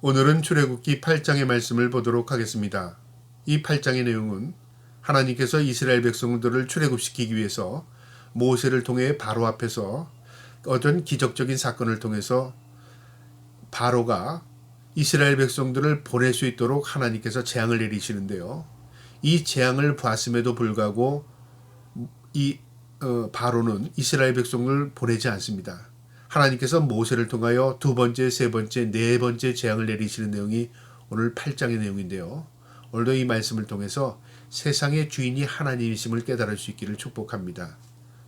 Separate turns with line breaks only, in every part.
오늘은 출애굽기 8장의 말씀을 보도록 하겠습니다. 이 8장의 내용은 하나님께서 이스라엘 백성들을 출애굽시키기 위해서 모세를 통해 바로 앞에서 어떤 기적적인 사건을 통해서 바로가 이스라엘 백성들을 보낼 수 있도록 하나님께서 재앙을 내리시는데요. 이 재앙을 봤음에도 불구하고 이 바로는 이스라엘 백성을 보내지 않습니다. 하나님께서 모세를 통하여 두 번째, 세 번째, 네 번째 재앙을 내리시는 내용이 오늘 8장의 내용인데요. 오늘도 이 말씀을 통해서 세상의 주인이 하나님이심을 깨달을 수 있기를 축복합니다.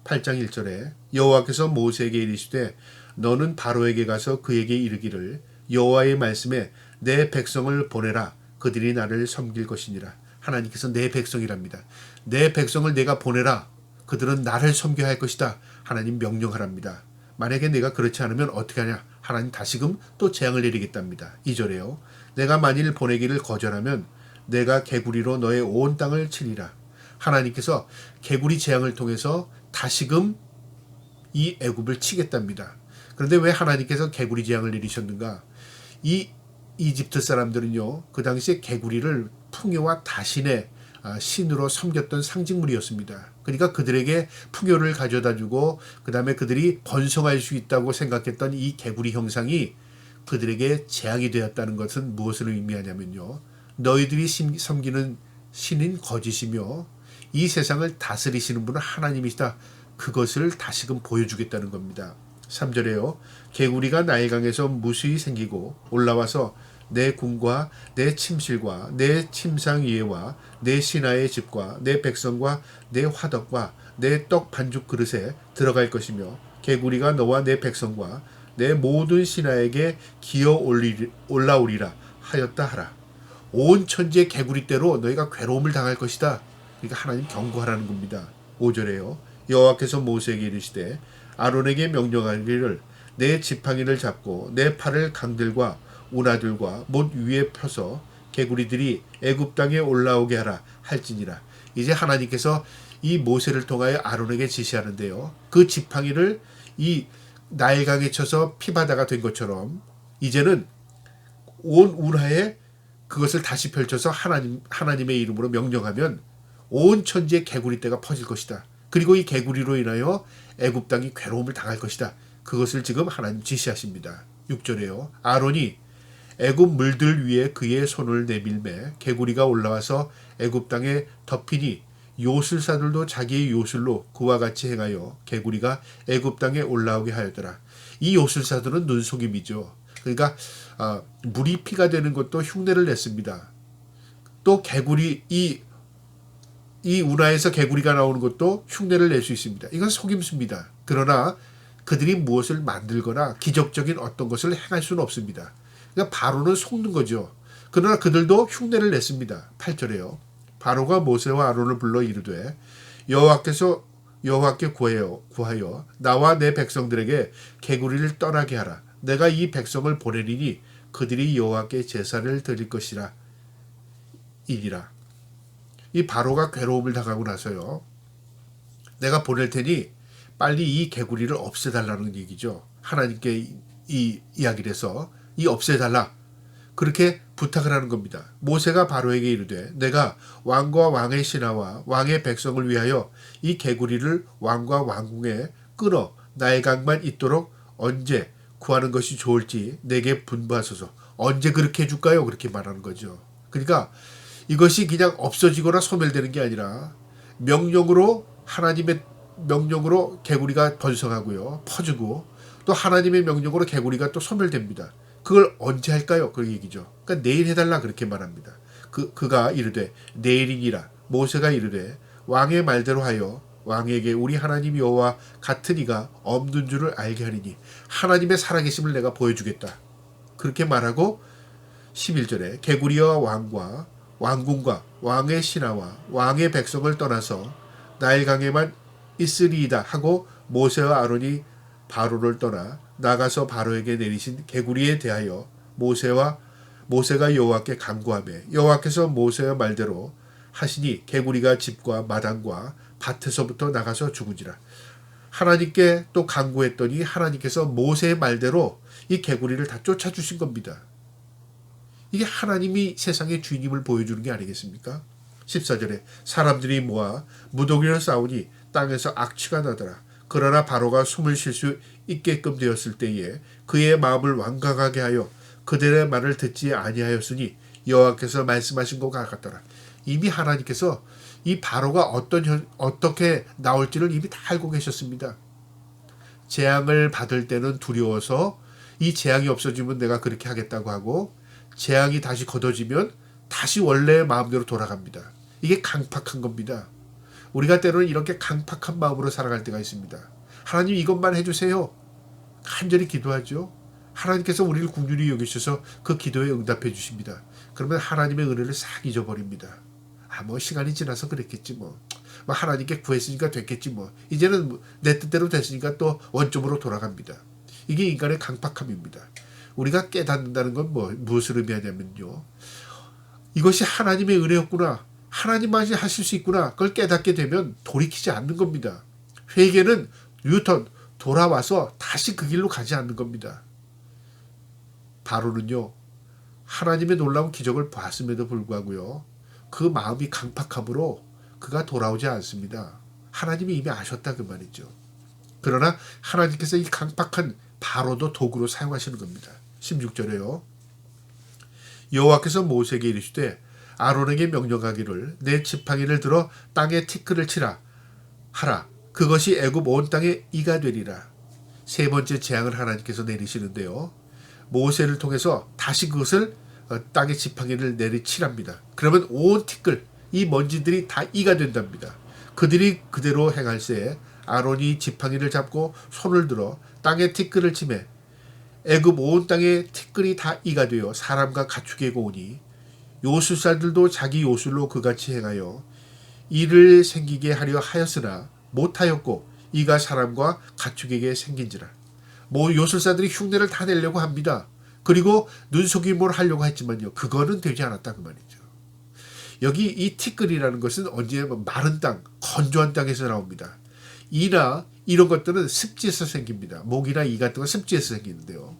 8장 1절에 여호와께서 모세에게 이르시되 너는 바로에게 가서 그에게 이르기를 여호와의 말씀에 내 백성을 보내라 그들이 나를 섬길 것이니라. 하나님께서 내 백성이랍니다. 내 백성을 내가 보내라. 그들은 나를 섬겨야 할 것이다. 하나님 명령하랍니다. 만약에 내가 그렇지 않으면 어떻게 하냐? 하나님 다시금 또 재앙을 내리겠답니다. 2절에요. 내가 만일 보내기를 거절하면 내가 개구리로 너의 온 땅을 치리라. 하나님께서 개구리 재앙을 통해서 다시금 이 애굽을 치겠답니다. 그런데 왜 하나님께서 개구리 재앙을 내리셨는가? 이 이집트 사람들은요, 그 당시에 개구리를 풍요와 다신의 신으로 섬겼던 상징물이었습니다. 그러니까 그들에게 풍요를 가져다주고 그 다음에 그들이 번성할 수 있다고 생각했던 이 개구리 형상이 그들에게 재앙이 되었다는 것은 무엇을 의미하냐면요. 너희들이 섬기는 신인 거짓이며 이 세상을 다스리시는 분은 하나님이시다. 그것을 다시금 보여주겠다는 겁니다. 3절에요. 개구리가 나일강에서 무수히 생기고 올라와서 내 궁과 내 침실과 내 침상 위에와 내 신하의 집과 내 백성과 내 화덕과 내 떡 반죽 그릇에 들어갈 것이며 개구리가 너와 내 백성과 내 모든 신하에게 기어 올라오리라 하였다 하라. 온 천지의 개구리떼로 너희가 괴로움을 당할 것이다. 그러니까 하나님 경고하라는 겁니다. 5절에요. 여호와께서 모세에게 이르시되 아론에게 명령하기를 내 지팡이를 잡고 내 팔을 강들과 운하들과 못 위에 펴서 개구리들이 애굽 땅에 올라오게 하라 할지니라. 이제 하나님께서 이 모세를 통하여 아론에게 지시하는데요. 그 지팡이를 이 나일강에 쳐서 피바다가 된 것처럼 이제는 온 운하에 그것을 다시 펼쳐서 하나님의 이름으로 명령하면 온 천지에 개구리떼가 퍼질 것이다. 그리고 이 개구리로 인하여 애굽 땅이 괴로움을 당할 것이다. 그것을 지금 하나님 지시하십니다. 6절에요. 아론이 애굽 물들 위에 그의 손을 내밀매 개구리가 올라와서 애굽 땅에 덮이니 요술사들도 자기의 요술로 그와 같이 행하여 개구리가 애굽 땅에 올라오게 하였더라. 이 요술사들은 눈속임이죠. 그러니까 물이 피가 되는 것도 흉내를 냈습니다. 또 개구리 이 운하에서 개구리가 나오는 것도 흉내를 낼 수 있습니다. 이건 속임수입니다. 그러나 그들이 무엇을 만들거나 기적적인 어떤 것을 행할 수는 없습니다. 그러니까 바로는 속는 거죠. 그러나 그들도 흉내를 냈습니다. 8절에요. 바로가 모세와 아론을 불러 이르되 여호와께 구하여 나와 내 백성들에게 개구리를 떠나게 하라. 내가 이 백성을 보내리니 그들이 여호와께 제사를 드릴 것이라 이니라. 이 바로가 괴로움을 당하고 나서요. 내가 보낼 테니 빨리 이 개구리를 없애달라는 얘기죠. 하나님께 이 이야기를 해서 이 없애달라. 그렇게 부탁을 하는 겁니다. 모세가 바로에게 이르되 내가 왕과 왕의 신하와 왕의 백성을 위하여 이 개구리를 왕과 왕궁에 끊어 나일강만 있도록 언제 구하는 것이 좋을지 내게 분부하소서. 언제 그렇게 해줄까요? 그렇게 말하는 거죠. 그러니까 이것이 그냥 없어지거나 소멸되는 게 아니라 명령으로 하나님의 명령으로 개구리가 번성하고요. 퍼지고 또 하나님의 명령으로 개구리가 또 소멸됩니다. 그걸 언제 할까요? 그 얘기죠. 그러니까 내일 해달라 그렇게 말합니다. 그가 이르되 내일이니라. 모세가 이르되 왕의 말대로 하여 왕에게 우리 하나님 여호와 같은 이가 없는 줄을 알게 하리니 하나님의 살아계심을 내가 보여주겠다. 그렇게 말하고 11절에 개구리와 왕과 왕궁과 왕의 신하와 왕의 백성을 떠나서 나일강에만 있으리이다 하고 모세와 아론이 바로를 떠나 나가서 바로에게 내리신 개구리에 대하여 모세가 여호와께 간구하며 여호와께서 모세의 말대로 하시니 개구리가 집과 마당과 밭에서부터 나가서 죽은지라. 하나님께 또 간구했더니 하나님께서 모세의 말대로 이 개구리를 다 쫓아주신 겁니다. 이게 하나님이 세상의 주인임을 보여주는 게 아니겠습니까? 14절에 사람들이 모아 무더기로 싸우니 땅에서 악취가 나더라. 그러나 바로가 숨을 쉴 수 있게끔 되었을 때에 그의 마음을 완강하게 하여 그들의 말을 듣지 아니하였으니 여호와께서 말씀하신 것 같더라. 이미 하나님께서 이 바로가 어떻게 나올지를 이미 다 알고 계셨습니다. 재앙을 받을 때는 두려워서 이 재앙이 없어지면 내가 그렇게 하겠다고 하고, 재앙이 다시 걷어지면 다시 원래의 마음대로 돌아갑니다. 이게 강팍한 겁니다. 우리가 때로는 이렇게 강팍한 마음으로 살아갈 때가 있습니다. 하나님 이것만 해주세요. 간절히 기도하죠. 하나님께서 우리를 긍휼히 여기셔서 그 기도에 응답해 주십니다. 그러면 하나님의 은혜를 싹 잊어버립니다. 뭐 시간이 지나서 그랬겠지 뭐 하나님께 구했으니까 됐겠지 뭐 이제는 내 뜻대로 됐으니까 또 원점으로 돌아갑니다. 이게 인간의 강팍함입니다. 우리가 깨닫는다는 건 무엇을 의미하냐면요, 이것이 하나님의 은혜였구나, 하나님만이 하실 수 있구나, 그걸 깨닫게 되면 돌이키지 않는 겁니다. 회개는 유턴, 돌아와서 다시 그 길로 가지 않는 겁니다. 바로는요, 하나님의 놀라운 기적을 봤음에도 불구하고요, 그 마음이 강팍함으로 그가 돌아오지 않습니다. 하나님이 이미 아셨다 그 말이죠. 그러나 하나님께서 이 강팍한 바로도 도구로 사용하시는 겁니다. 16절에요. 여호와께서 모세에게 이르시되 아론에게 명령하기를 내 지팡이를 들어 땅에 티끌을 치라 하라. 그것이 애굽 온 땅에 이가 되리라. 세 번째 재앙을 하나님께서 내리시는데요, 모세를 통해서 다시 그것을 땅에 지팡이를 내리치랍니다. 그러면 온 티끌, 이 먼지들이 다 이가 된답니다. 그들이 그대로 행할새 아론이 지팡이를 잡고 손을 들어 땅에 티끌을 치매 애굽 온 땅에 티끌이 다 이가 되어 사람과 가축에게 오니 요술사들도 자기 요술로 그같이 행하여 이를 생기게 하려 하였으나 못하였고 이가 사람과 가축에게 생긴지라. 요술사들이 흉내를 다 내려고 합니다. 그리고 눈속임을 하려고 했지만요, 그거는 되지 않았다 그 말이죠. 여기 이 티끌이라는 것은 언제 마른 땅, 건조한 땅에서 나옵니다. 이나 이런 것들은 습지에서 생깁니다. 목이나 이 같은 건 습지에서 생기는데요.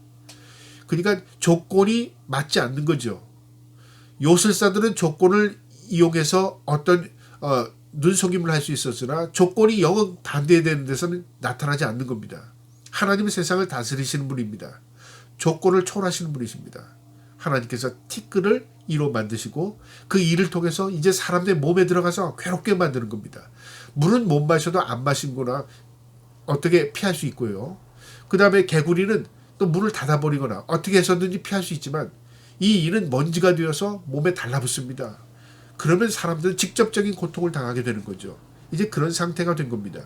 그러니까 조건이 맞지 않는 거죠. 요술사들은 조건을 이용해서 어떤 눈속임을 할 수 있었으나 조건이 영 반대되는 데서는 나타나지 않는 겁니다. 하나님은 세상을 다스리시는 분입니다. 조건을 초월하시는 분이십니다. 하나님께서 티끌을 이로 만드시고 그 이를 통해서 이제 사람들의 몸에 들어가서 괴롭게 만드는 겁니다. 물은 못 마셔도 안 마시거나 어떻게 피할 수 있고요. 그 다음에 개구리는 또 문을 닫아버리거나 어떻게 해서든지 피할 수 있지만 이 이는 먼지가 되어서 몸에 달라붙습니다. 그러면 사람들은 직접적인 고통을 당하게 되는 거죠. 이제 그런 상태가 된 겁니다.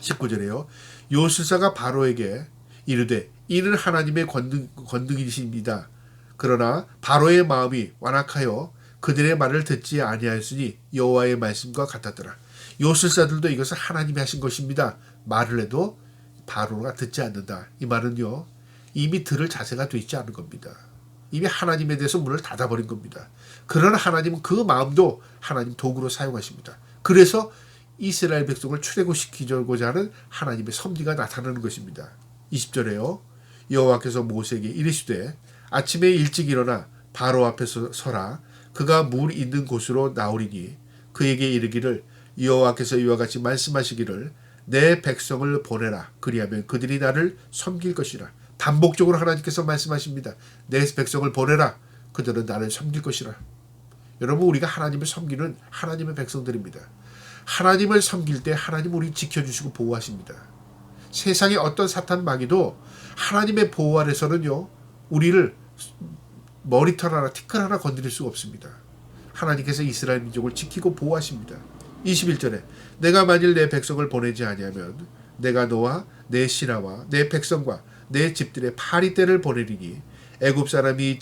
19절에요. 요술사가 바로에게 이르되 이는 하나님의 권능이십니다. 그러나 바로의 마음이 완악하여 그들의 말을 듣지 아니하였으니 여호와의 말씀과 같았더라. 요술사들도 이것은 하나님이 하신 것입니다. 말을 해도 바로가 듣지 않는다. 이 말은요, 이미 들을 자세가 돼 있지 않은 겁니다. 이미 하나님에 대해서 문을 닫아버린 겁니다. 그러나 하나님은 그 마음도 하나님 도구로 사용하십니다. 그래서 이스라엘 백성을 출애굽시키고자 하는 하나님의 섭리가 나타나는 것입니다. 20절에요. 여호와께서 모세에게 이르시되 아침에 일찍 일어나 바로 앞에서 서라. 그가 물 있는 곳으로 나오리니 그에게 이르기를 여호와께서 이와 같이 말씀하시기를 내 백성을 보내라. 그리하면 그들이 나를 섬길 것이라. 반복적으로 하나님께서 말씀하십니다. 내 백성을 보내라. 그들은 나를 섬길 것이라. 여러분, 우리가 하나님을 섬기는 하나님의 백성들입니다. 하나님을 섬길 때 하나님 우리 지켜주시고 보호하십니다. 세상의 어떤 사탄 마귀도 하나님의 보호 아래서는요, 우리를 머리털 하나, 티끌 하나 건드릴 수가 없습니다. 하나님께서 이스라엘 민족을 지키고 보호하십니다. 21절에 내가 만일 내 백성을 보내지 아니하면 내가 너와 내 신하와 내 백성과 내 집들의 파리떼를 보내리니 애굽 사람이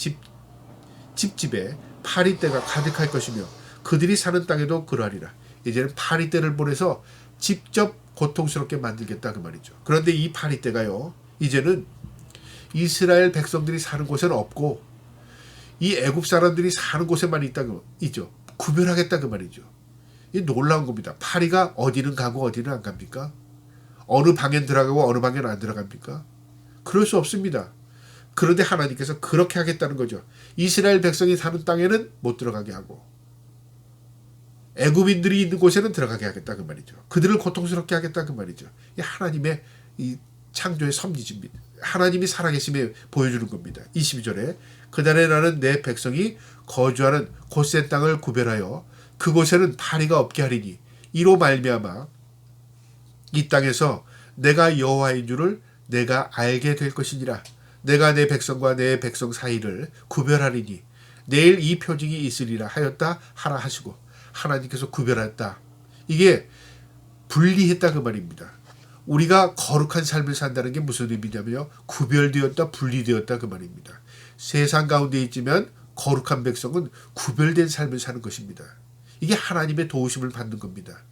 집집에 파리떼가 가득할 것이며 그들이 사는 땅에도 그러하리라. 이제는 파리떼를 보내서 직접 고통스럽게 만들겠다 그 말이죠. 그런데 이 파리떼가요, 이제는 이스라엘 백성들이 사는 곳에는 없고 이 애굽 사람들이 사는 곳에만 있죠. 구별하겠다 그 말이죠. 이 놀라운 겁니다. 파리가 어디는 가고 어디는 안 갑니까? 어느 방엔 들어가고 어느 방엔 안 들어갑니까? 그럴 수 없습니다. 그런데 하나님께서 그렇게 하겠다는 거죠. 이스라엘 백성이 사는 땅에는 못 들어가게 하고 애굽인들이 있는 곳에는 들어가게 하겠다 그 말이죠. 그들을 고통스럽게 하겠다 그 말이죠. 이 하나님의 이 창조의 섭리입니다. 하나님이 살아계심에 보여주는 겁니다. 22절에 그날에 나는 내 백성이 거주하는 곧센 땅을 구별하여 그곳에는 파리가 없게 하리니 이로 말미암아 이 땅에서 내가 여호와인 줄을 내가 알게 될 것이니라. 내가 내 백성과 내 백성 사이를 구별하리니 내일 이 표징이 있으리라 하였다 하라 하시고 하나님께서 구별했다. 이게 분리했다 그 말입니다. 우리가 거룩한 삶을 산다는 게 무슨 의미냐면요. 구별되었다 분리되었다 그 말입니다. 세상 가운데 있지만 거룩한 백성은 구별된 삶을 사는 것입니다. 이게 하나님의 도우심을 받는 겁니다.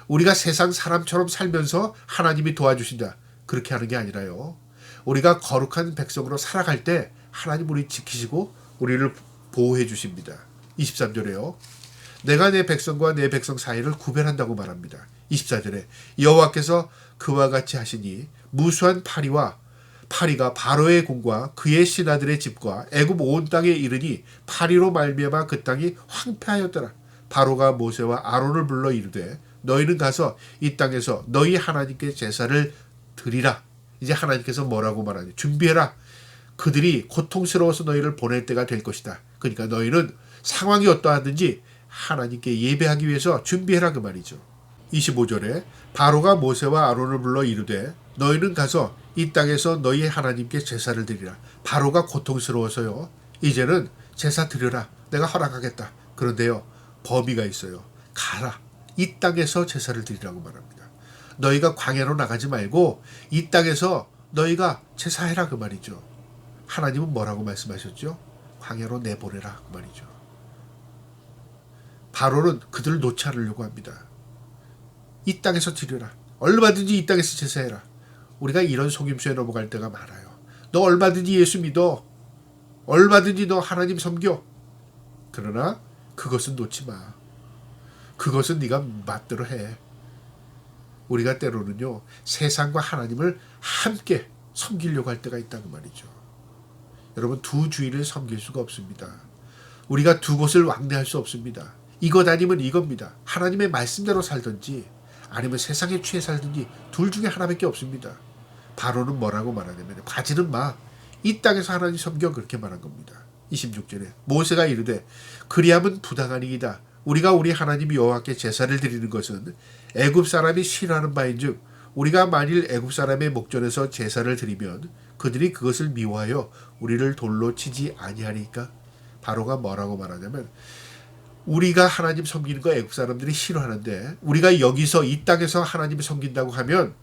우리가 세상 사람처럼 살면서 하나님이 도와주신다. 그렇게 하는 게 아니라요. 우리가 거룩한 백성으로 살아갈 때 하나님 우리 지키시고 우리를 보호해 주십니다. 23절에요. 내가 내 백성과 내 백성 사이를 구별한다고 말합니다. 24절에 여호와께서 그와 같이 하시니 무수한 파리가 바로의 궁과 그의 신하들의 집과 애굽 온 땅에 이르니 파리로 말미암아 그 땅이 황폐하였더라. 바로가 모세와 아론을 불러 이르되 너희는 가서 이 땅에서 너희 하나님께 제사를 드리라. 이제 하나님께서 뭐라고 말하니 준비해라. 그들이 고통스러워서 너희를 보낼 때가 될 것이다. 그러니까 너희는 상황이 어떠하든지 하나님께 예배하기 위해서 준비해라 그 말이죠. 25절에 바로가 모세와 아론을 불러 이르되 너희는 가서 이 땅에서 너희 하나님께 제사를 드리라. 바로가 고통스러워서요. 이제는 제사 드려라. 내가 허락하겠다. 그런데요. 범위가 있어요. 가라. 이 땅에서 제사를 드리라고 말합니다. 너희가 광야로 나가지 말고 이 땅에서 너희가 제사해라 그 말이죠. 하나님은 뭐라고 말씀하셨죠? 광야로 내보내라 그 말이죠. 바로는 그들을 놓지 않으려고 합니다. 이 땅에서 드려라. 얼마든지 이 땅에서 제사해라. 우리가 이런 속임수에 넘어갈 때가 많아요. 너 얼마든지 예수 믿어. 얼마든지 너 하나님 섬겨. 그러나 그것은 놓지 마. 그것은 네가 맛대로 해. 우리가 때로는요. 세상과 하나님을 함께 섬기려고 할 때가 있다는 말이죠. 여러분 두 주인을 섬길 수가 없습니다. 우리가 두 곳을 왕래할 수 없습니다. 이것 아니면 이겁니다. 하나님의 말씀대로 살든지 아니면 세상에 취해 살든지 둘 중에 하나밖에 없습니다. 바로는 뭐라고 말하냐면 가지는 마. 이 땅에서 하나님 섬겨 그렇게 말한 겁니다. 26절에 모세가 이르되 그리함은 부당하니이다. 우리가 우리 하나님 여호와께 제사를 드리는 것은 애굽 사람이 싫어하는 바인즉 우리가 만일 애굽 사람의 목전에서 제사를 드리면 그들이 그것을 미워하여 우리를 돌로 치지 아니하리까. 바로가 뭐라고 말하냐면 우리가 하나님 섬기는 거 애굽 사람들이 싫어하는데 우리가 여기서 이 땅에서 하나님을 섬긴다고 하면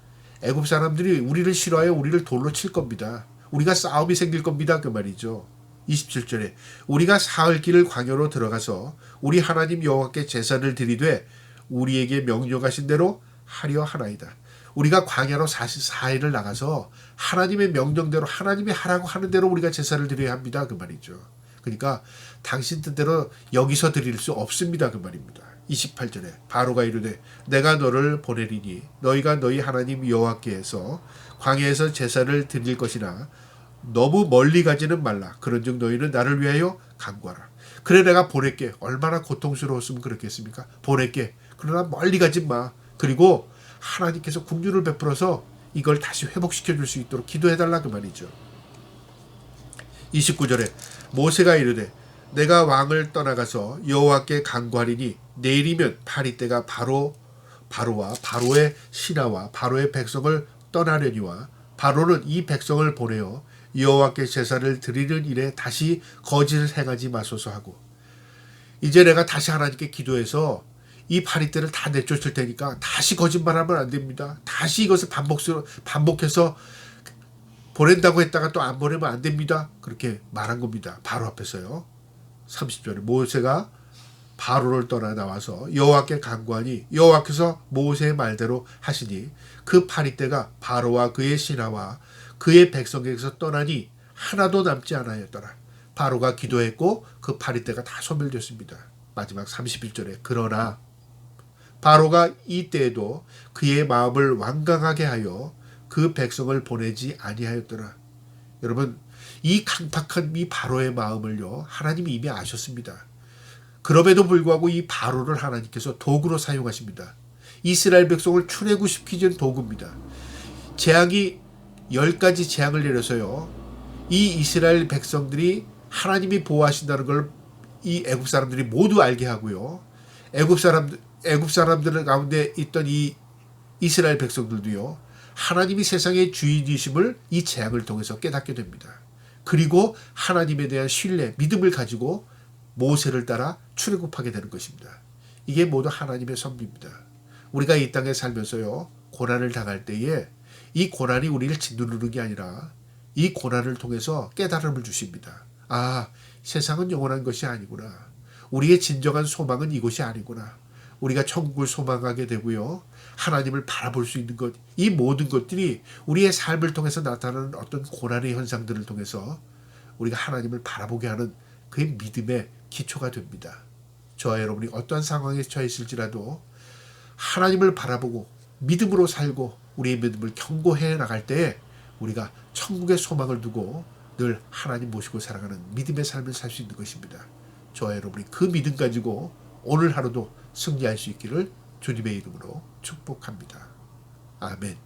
애굽 사람들이 우리를 싫어하여 우리를 돌로 칠 겁니다. 우리가 싸움이 생길 겁니다. 그 말이죠. 27절에 우리가 사흘 길을 광야로 들어가서 우리 하나님 여호와께 제사를 드리되 우리에게 명령하신 대로 하려 하나이다. 우리가 광야로 44일을 나가서 하나님의 명령대로 하나님이 하라고 하는 대로 우리가 제사를 드려야 합니다. 그 말이죠. 그러니까 당신 뜻대로 여기서 드릴 수 없습니다. 그 말입니다. 28절에 바로가 이르되 내가 너를 보내리니 너희가 너희 하나님 여호와께서 광야에서 제사를 드릴 것이나 너무 멀리 가지는 말라. 그런즉 너희는 나를 위하여 간구하라. 그래 내가 보낼게. 얼마나 고통스러웠으면 그렇겠습니까? 보낼게. 그러나 멀리 가지 마. 그리고 하나님께서 긍휼을 베풀어서 이걸 다시 회복시켜 줄 수 있도록 기도해달라 그 말이죠. 29절에 모세가 이르되 내가 왕을 떠나가서 여호와께 간구하리니 내일이면 파리떼가 바로와 바로의 신하와 바로의 백성을 떠나려니와 바로는 이 백성을 보내어 여호와께 제사를 드리는 일에 다시 거짓을 행하지 마소서 하고 이제 내가 다시 하나님께 기도해서 이 파리떼를 다 내쫓을 테니까 다시 거짓말하면 안 됩니다. 다시 이것을 반복해서 보낸다고 했다가 또 안 보내면 안 됩니다. 그렇게 말한 겁니다. 바로 앞에서요. 30절에 모세가 바로를 떠나 나와서 여호와께 간구하니 여호와께서 모세의 말대로 하시니 그 파리떼가 바로와 그의 신하와 그의 백성에게서 떠나니 하나도 남지 않았더라. 바로가 기도했고 그 파리떼가 다 소멸됐습니다. 마지막 31절에 그러나 바로가 이때에도 그의 마음을 완강하게 하여 그 백성을 보내지 아니하였더라. 여러분 이 강팍한 이 바로의 마음을요, 하나님이 이미 아셨습니다. 그럼에도 불구하고 이 바로를 하나님께서 도구로 사용하십니다. 이스라엘 백성을 출애굽시키기 전 도구입니다. 재앙이 10가지 재앙을 내려서요, 이 이스라엘 백성들이 하나님이 보호하신다는 걸 이 애굽 사람들이 모두 알게 하고요, 애굽 사람들 가운데 있던 이 이스라엘 백성들도요, 하나님이 세상의 주인이심을 이 재앙을 통해서 깨닫게 됩니다. 그리고 하나님에 대한 신뢰, 믿음을 가지고 모세를 따라 출애굽하게 되는 것입니다. 이게 모두 하나님의 섭리입니다. 우리가 이 땅에 살면서요, 고난을 당할 때에 이 고난이 우리를 짓누르는 게 아니라 이 고난을 통해서 깨달음을 주십니다. 아, 세상은 영원한 것이 아니구나. 우리의 진정한 소망은 이것이 아니구나. 우리가 천국을 소망하게 되고요, 하나님을 바라볼 수 있는 것, 이 모든 것들이 우리의 삶을 통해서 나타나는 어떤 고난의 현상들을 통해서 우리가 하나님을 바라보게 하는 그의 믿음의 기초가 됩니다. 저와 여러분이 어떠한 상황에 처했을지라도 하나님을 바라보고 믿음으로 살고 우리의 믿음을 견고해 나갈 때에 우리가 천국의 소망을 두고 늘 하나님 모시고 살아가는 믿음의 삶을 살 수 있는 것입니다. 저와 여러분이 그 믿음 가지고 오늘 하루도 승리할 수 있기를 주님의 이름으로 축복합니다. 아멘.